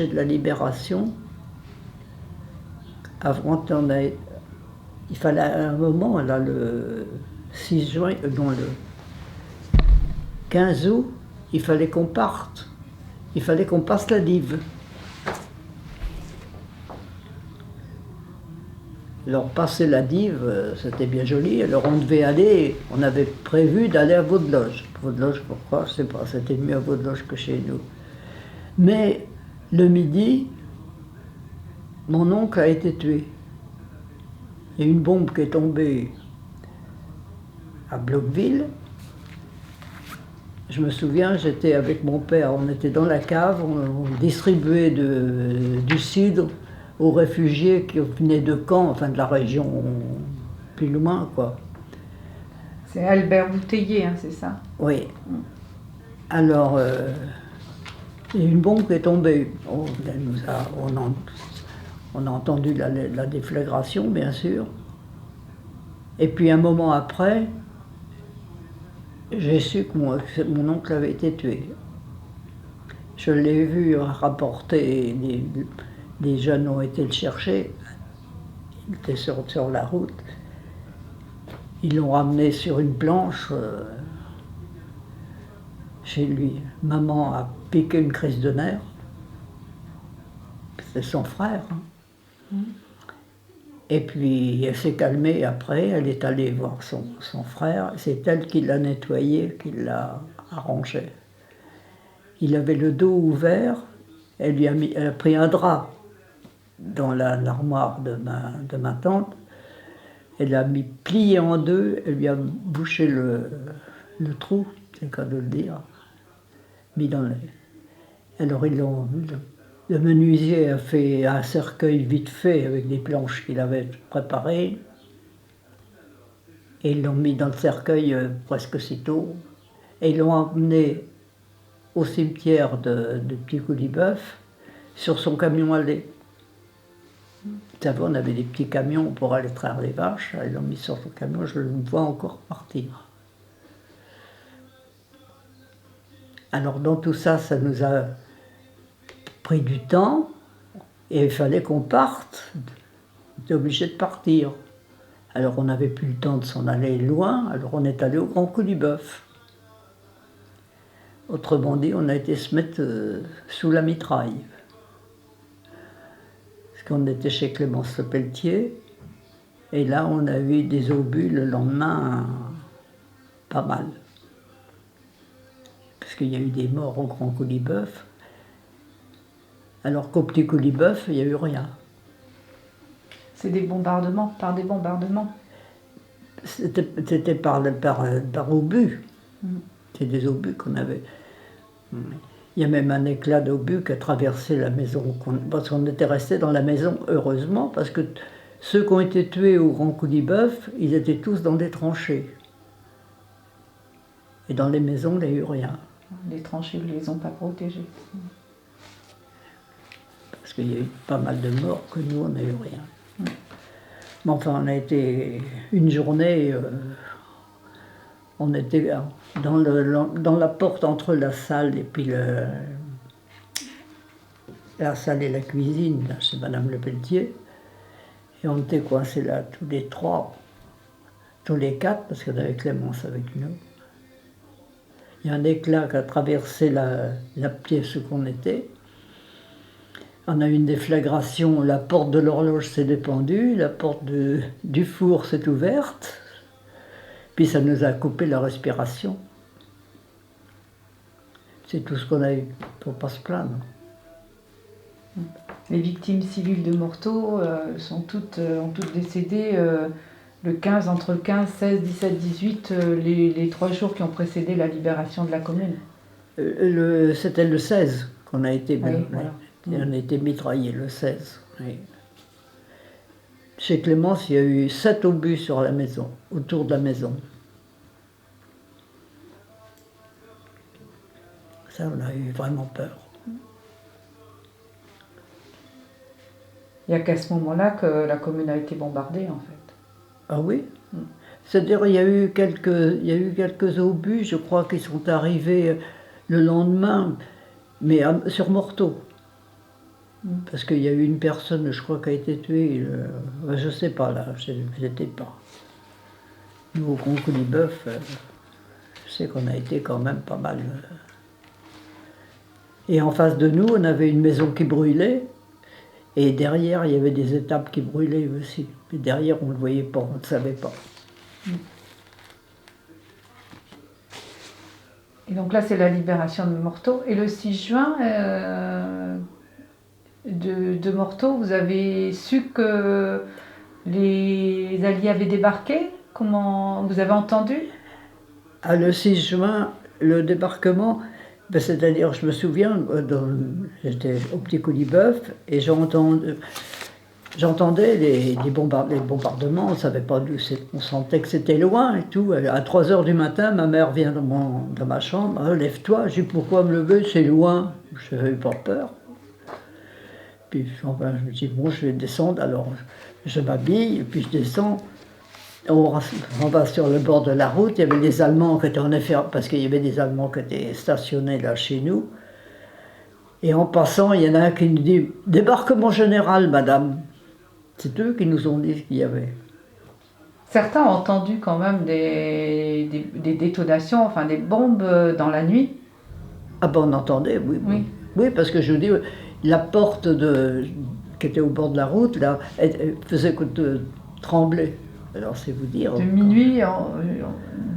de la Libération, avant il fallait à un moment, là, le 6 juin, non, le 15 août, il fallait qu'on parte. Il fallait qu'on passe la Dive. Alors, passer la Dive, c'était bien joli. Alors, on devait aller, on avait prévu d'aller à Vaudeloge. Vaudeloge, pourquoi? Je ne sais pas, c'était mieux à Vaudeloge que chez nous. Mais, le midi, mon oncle a été tué. Il y a une bombe qui est tombée à Bloqueville. Je me souviens, j'étais avec mon père, on était dans la cave, on distribuait du cidre aux réfugiés qui venaient de Caen, enfin de la région plus loin, quoi. C'est Albert Bouteiller, hein, c'est ça? Oui. Alors, il y a une bombe qui est tombée. On a entendu la déflagration, bien sûr. Et puis un moment après, j'ai su que mon oncle avait été tué. Je l'ai vu rapporter, des jeunes ont été le chercher, il était sur la route. Ils l'ont ramené sur une planche chez lui. Maman a piqué une crise de nerfs. C'est son frère. Hein. Et puis elle s'est calmée après, elle est allée voir son frère. C'est elle qui l'a nettoyé, qui l'a arrangé. Il avait le dos ouvert, elle a pris un drap dans l'armoire de ma tante, elle l'a mis plié en deux, elle lui a bouché le trou, c'est le cas de le dire, mis dans Alors le menuisier a fait un cercueil vite fait avec des planches qu'il avait préparées, et ils l'ont mis dans le cercueil presque aussitôt, et ils l'ont emmené au cimetière de Petit Couliboeuf sur son camion à lait. Vous savez, on avait des petits camions pour aller traire les vaches, ils l'ont mis sur son camion, je le vois encore partir. Alors dans tout ça, ça nous a pris du temps, et il fallait qu'on parte, on était obligé de partir. Alors on n'avait plus le temps de s'en aller loin, alors on est allé au Grand Couliboeuf. Autrement dit, on a été se mettre sous la mitraille. Parce qu'on était chez Clémence Lepelletier, et là on a eu des obus le lendemain, pas mal. Parce qu'il y a eu des morts au Grand Couliboeuf, alors qu'au Petit Couliboeuf, il n'y a eu rien. C'est des bombardements, par des bombardements? C'était par obus. C'est des obus qu'on avait. Il y a même un éclat d'obus qui a traversé la maison, parce qu'on était resté dans la maison, heureusement, parce que ceux qui ont été tués au Grand Couliboeuf, ils étaient tous dans des tranchées. Et dans les maisons, il n'y a eu rien. Les tranchées ne les ont pas protégés. Parce qu'il y a eu pas mal de morts que nous, on n'a eu rien. Mais enfin, on a été une journée, on était dans la porte entre la salle et puis la salle et la cuisine, là, chez Madame Lepelletier. Et on était coincés là, tous les trois, tous les quatre, parce qu'on avait Clémence avec nous. Il y a un éclat qui a traversé la pièce où on était. On a eu une déflagration, la porte de l'horloge s'est dépendue, la porte du four s'est ouverte, puis ça nous a coupé la respiration. C'est tout ce qu'on a eu, pour pas se plaindre. Les victimes civiles de Morteau ont toutes décédé le 15, entre le 15, 16, 17, 18, les 3 jours qui ont précédé la libération de la commune. C'était le 16 qu'on a été oui, voilà. On a été mitraillés le 16. Oui. Chez Clémence, il y a eu 7 obus sur la maison, autour de la maison. Ça, on a eu vraiment peur. Il n'y a qu'à ce moment-là que la commune a été bombardée, en fait. Ah oui? C'est-à-dire, il y a eu quelques obus, je crois, qui sont arrivés le lendemain, mais sur Morteau. Parce qu'il y a eu une personne, je crois, qui a été tuée, je ne sais pas là, je n'étais pas. Nous, au Grand-Couliboeuf, je sais qu'on a été quand même pas mal. Et en face de nous, on avait une maison qui brûlait, et derrière, il y avait des étapes qui brûlaient aussi. Mais derrière, on ne le voyait pas, on ne savait pas. Et donc là, c'est la libération de Morteau. Et le 6 juin de Morteau, vous avez su que les Alliés avaient débarqué? Comment vous avez entendu? Ah, le 6 juin, le débarquement, ben, c'est-à-dire, je me souviens, j'étais au Petit Couliboeuf et j'entendais les bombardements, on ne savait pas d'où c'était, on sentait que c'était loin et tout. À 3 heures du matin, ma mère vient dans ma chambre, ah, lève-toi, je dis pourquoi me lever, c'est loin, je n'avais pas peur. Puis enfin, je me dis, bon, je vais descendre, alors je m'habille, et puis je descends. On va sur le bord de la route, il y avait des Allemands qui étaient en effet, parce qu'il y avait des Allemands qui étaient stationnés là chez nous. Et en passant, il y en a un qui nous dit « Débarquement général, madame ». C'est eux qui nous ont dit ce qu'il y avait. Certains ont entendu quand même des détonations, enfin des bombes dans la nuit. Ah ben on entendait, oui. Oui. Oui, parce que je vous dis, la porte qui était au bord de la route, là, elle faisait que trembler. Alors c'est vous dire. De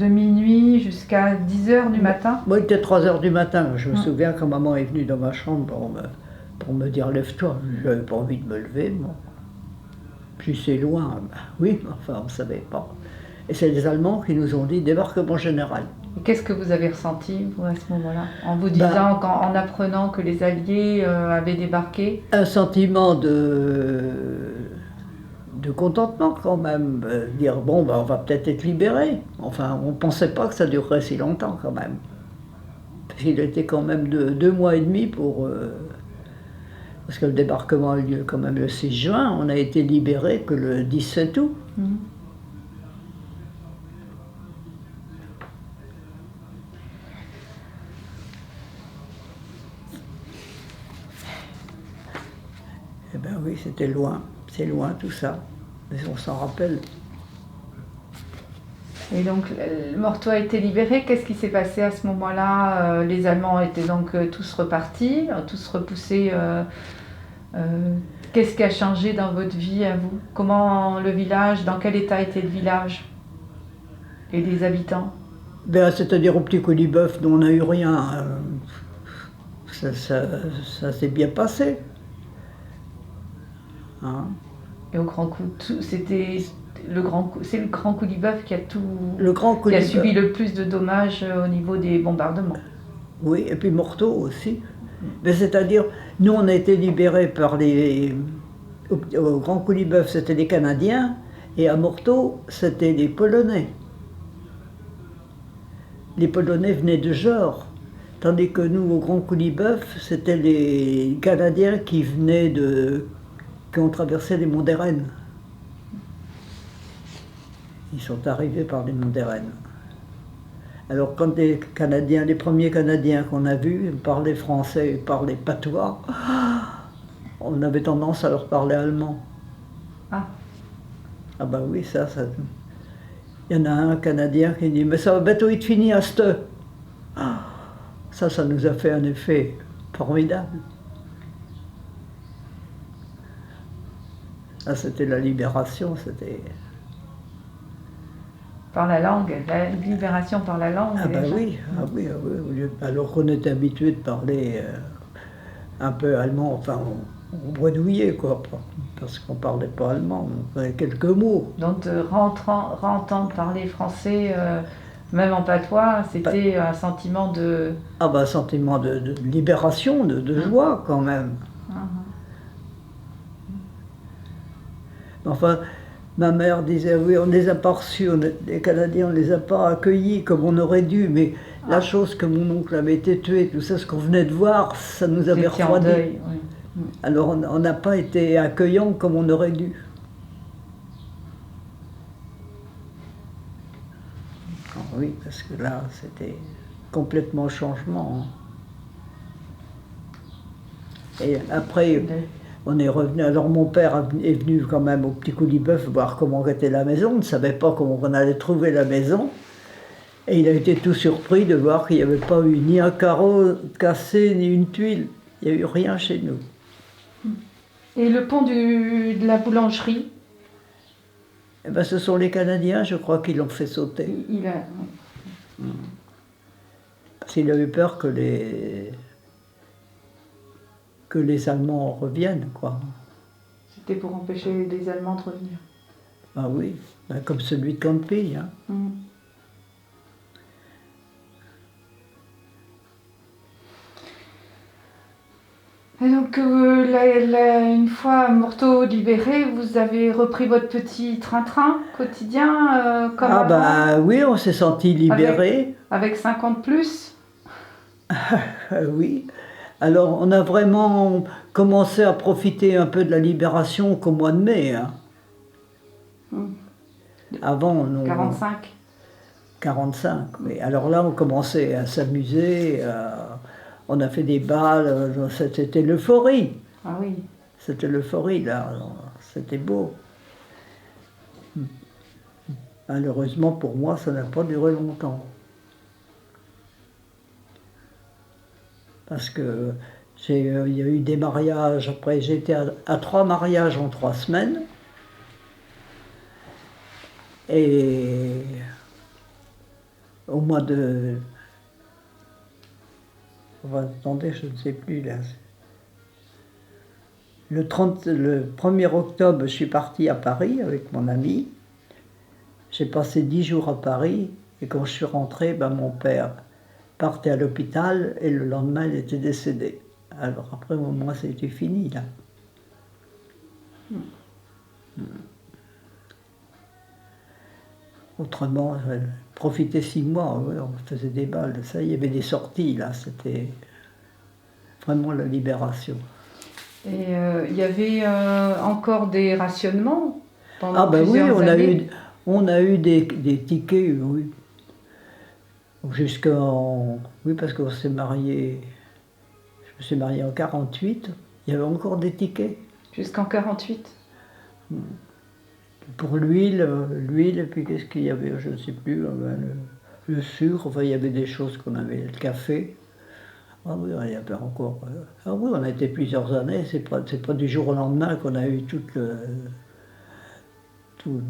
minuit jusqu'à 10h du matin. Moi, il était 3 heures du matin. Je me souviens quand maman est venue dans ma chambre pour me dire lève-toi. Je n'avais pas envie de me lever, moi. Puis c'est loin. Ben, oui, enfin, on ne savait pas. Et c'est les Allemands qui nous ont dit débarquement général. Et qu'est-ce que vous avez ressenti, vous, à ce moment-là, en vous disant, en apprenant que les Alliés avaient débarqué? Un sentiment de contentement quand même, dire bon ben, on va peut-être être libérés. Enfin, on ne pensait pas que ça durerait si longtemps quand même. Parce qu'il était quand même 2 mois et demi parce que le débarquement a eu lieu quand même le 6 juin, on a été libérés que le 17 août. Eh bien oui, c'était loin, c'est loin tout ça, mais on s'en rappelle. Et donc, Morteau a été libéré. Qu'est-ce qui s'est passé à ce moment-là? Les Allemands étaient donc tous repartis, tous repoussés. Qu'est-ce qui a changé dans votre vie à vous? Comment le village, dans quel état était le village et les habitants? Ben, c'est-à-dire au Petit Couliboeuf, dont on n'a eu rien. Ça s'est bien passé. Hein? Et au Grand Coup, c'est le Grand Couliboeuf qui a qui a subi le plus de dommages au niveau des bombardements. Oui, et puis Morteau aussi. Mais c'est-à-dire, nous on a été libérés par au Grand Couliboeuf, c'était les Canadiens, et à Morteau, c'était les Polonais. Les Polonais venaient de Jor, tandis que nous, au Grand Couliboeuf, c'était les Canadiens qui ont traversé les monts d'Airaines. Ils sont arrivés par les monts d'Airaines. Alors quand les premiers Canadiens qu'on a vus parlaient français, parlaient patois, on avait tendance à leur parler allemand. Ah. Ah ben oui, ça. Il y en a un Canadien qui dit « Mais ça va bientôt être fini à cette... » Ça nous a fait un effet formidable. Ah, c'était la libération, c'était... Par la langue, la libération par la langue. Ah ben oui, oui. Alors qu'on était habitué de parler un peu allemand, enfin on bredouillait quoi, parce qu'on parlait pas allemand, on parlait quelques mots. Donc entendre parler français, même en patois, c'était un sentiment de... Ah ben un sentiment de libération, de joie quand même. Enfin... Ma mère disait, oui, on ne les a pas reçus, les Canadiens, on ne les a pas accueillis comme on aurait dû, mais la chose que mon oncle avait été tué, tout ça, ce qu'on venait de voir, ça nous avait refroidi. Oui. Alors on n'a pas été accueillants comme on aurait dû. Oui, parce que là, c'était complètement changement. Et après, On est revenu. Alors mon père est venu quand même au Petit Coulibeuf voir comment était la maison. On ne savait pas comment on allait trouver la maison. Et il a été tout surpris de voir qu'il n'y avait pas eu ni un carreau cassé, ni une tuile. Il n'y a eu rien chez nous. Et le pont de la boulangerie, Eh ben, ce sont les Canadiens, je crois, qui l'ont fait sauter. il a... Parce qu'il a eu peur que les Allemands reviennent, quoi. C'était pour empêcher les Allemands de revenir. Ah oui, ben, comme celui de Campi, hein. Et donc, une fois Morteau libéré, vous avez repris votre petit train-train quotidien comme Ah avant, bah oui, on s'est senti libérés. avec 50 plus. Oui. Alors on a vraiment commencé à profiter un peu de la libération qu'au mois de mai, hein. Avant, on... 45. 45, oui. Alors là, on commençait à s'amuser, on a fait des balles, c'était l'euphorie. Ah oui. C'était l'euphorie, là, c'était beau. Malheureusement pour moi, ça n'a pas duré longtemps. Parce que il y a eu des mariages, après j'ai été à 3 mariages en 3 semaines. Et au mois de... Attendez, je ne sais plus là. Le 1er octobre, je suis partie à Paris avec mon ami. J'ai passé 10 jours à Paris et quand je suis rentrée, ben, mon père partait à l'hôpital et le lendemain, il était décédé. Alors après, moi, ça a été fini là. Autrement, profiter 6 mois, ouais, on faisait des balles, ça, il y avait des sorties là, c'était vraiment la libération. Et il y avait encore des rationnements pendant Ah ben oui, plusieurs années. on a eu des tickets, oui. Oui, parce qu'on s'est marié, je me suis marié en 48, il y avait encore des tickets. Jusqu'en 48. Pour l'huile, et puis qu'est-ce qu'il y avait, je ne sais plus, le sucre, enfin il y avait des choses qu'on avait, le café. Ah oui, il y avait encore. Ah oui, on a été plusieurs années, c'est pas du jour au lendemain qu'on a eu tout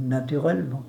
naturellement.